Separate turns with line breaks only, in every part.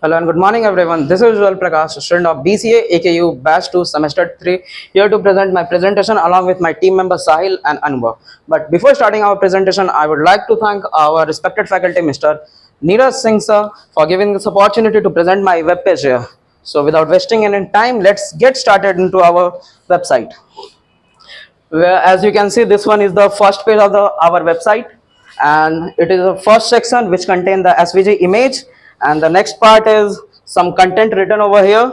Hello and good morning everyone. This is Ujjwal Prakash, student of BCA AKU Batch 2 Semester 3, here to present my presentation along with my team members Sahil and Anubhav. But before starting our presentation, I would like to thank our respected faculty Mr. Neeraj Singh sir for giving this opportunity to present my web page here. So without wasting any time, let's get started into our website. Where, as you can see, this one is the first page of our website, and it is the first section which contains the SVG image, and the next part is some content written over here.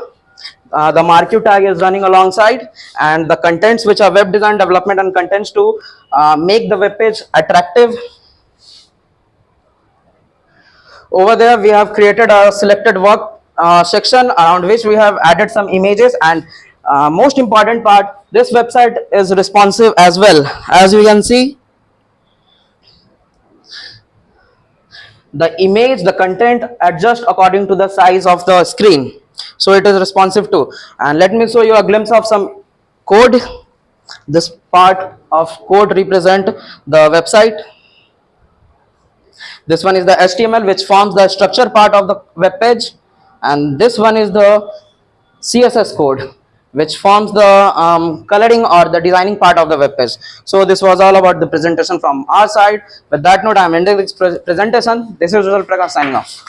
The marquee tag is running alongside, and the contents which are web design development and contents to make the web page attractive. Over there we have created a selected work section around which we have added some images, and most important part, this website is responsive as well. As you can see, the image, the content adjust according to the size of the screen, so it is responsive too. And let me show you a glimpse of some code. This part of code represent the website. This one is the HTML which forms the structure part of the web page, and this one is the CSS code which forms the coloring or the designing part of the web page. So this was all about the presentation from our side. With that note, I am ending this presentation. This is Ujjwal Prakash signing off.